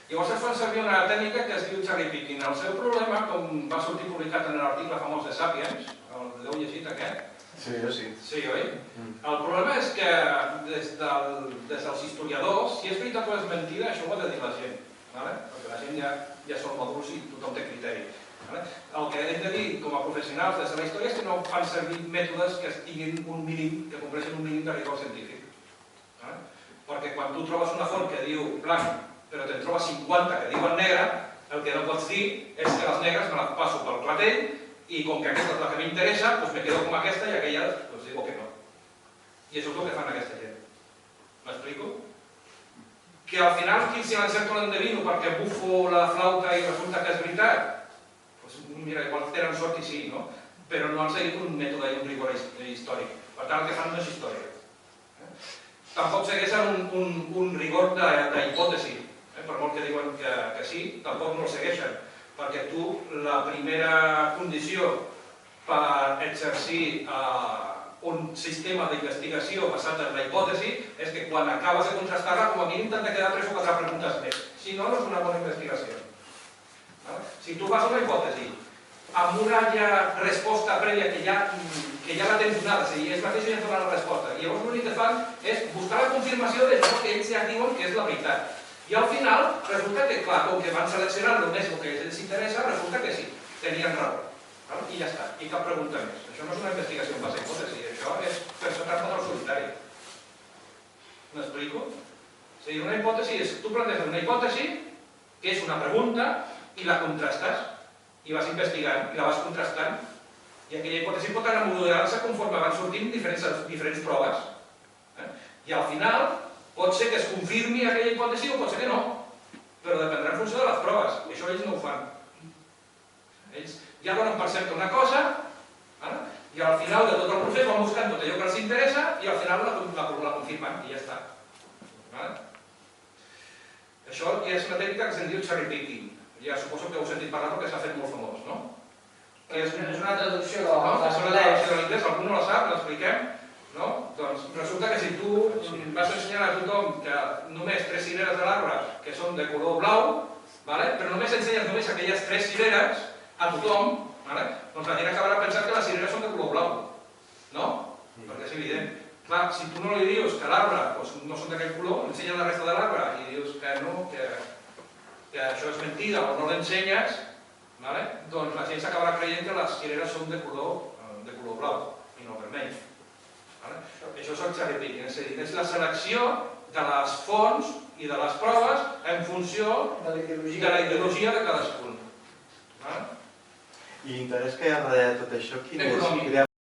Llavors es fan servir una tècnica que es diu cherry picking. El seu problema, com va sortir publicat en l'article famós de Sapiens, l'heu llegit aquest? Sí, jo sí. Sí, oi? El problema és que des dels historiadors, si és veritat o és mentida, això ho ha de dir la gent, perquè la gent ja són madurs i tothom té criteri. El que hem de dir com a professionals des de la història és que no fan servir mètodes que tinguin un mínim, que compleixin un mínim de rigor científic. Perquè quan tu trobes una font que diu blanc, però te'n trobes 50 que diuen negre, el que no pots dir és que les negres me les passo pel clatell i com que aquesta és la que m'interessa, doncs me quedo com aquesta i aquella doncs digo que no. I això és el que fan aquesta gent. M'explico? Que al final, si l'encerto l'endevino perquè bufo la flauta i resulta que és veritat, doncs mira, igual tenen sort i sí, no? Però no han seguit un mètode i un rigor històric. Per tant, el que fan no és història. Tampoc segueixen un rigor d'hipòtesi. Per molt que diuen que sí, tampoc no el segueixen. Perquè tu, la primera condició per exercir un sistema d'investigació basat en la hipòtesi és que quan acabes de contrastar-la, com a mínim t'han de quedar 3 o 4 preguntes més. Si no, no és una bona investigació. Si tu fas una hipòtesi amb una resposta prèvia que ja la tens donada, és a dir, ells mateixos ja et donen la resposta, i llavors l'únic que fan és buscar la confirmació d'allò que ells ja diuen que és la veritat. I al final resulta que, clar, com que van seleccionar només el que a ells interessa, resulta que sí, tenien raó. I ja està, i cap pregunta més. Això no és una investigació en base a hipòtesi, això és personar tot el solitari. M'explico? És a dir, una hipòtesi és, tu planteges una hipòtesi, que és una pregunta, i la contrastes, i vas investigant, i la vas contrastant, i aquella hipòtesi pot anar modelant-se conforme van sortint diferents proves. I al final, pot ser que es confirmi aquella hipòtesi o pot ser que no, però dependrà en funció de les proves, i això ells no ho fan. Ells ja donen per cert una cosa, i al final de tot el procés van buscant tot allò que els interessa i al final la confirmen i ja està. Això ja és una tècnica que se'n diu cherry picking. Ja suposo que heu sentit parlar perquè s'ha fet molt famós, no? És una traducció de l'anglès, algú no la sap, l'expliquem? Doncs resulta que si tu vas ensenyar a tothom que només 3 cireres de l'arbre que són de color blau, però només ensenyes només aquelles 3 cireres a tothom, doncs la gent acabarà pensant que les cireres són de color blau, no? Perquè és evident. Clar, si tu no li dius que l'arbre no són d'aquell color, ensenyes la resta de l'arbre i dius que no, que això és mentida o no l'ensenyes, doncs la gent s'acabarà creient que les cireres són de color blau i no vermell. Això és el cherry picking, és a dir, és la selecció de les fonts i de les proves en funció de la ideologia de cadascun. I l'interès que hi ha darrere de tot això, quin és? Econòmic.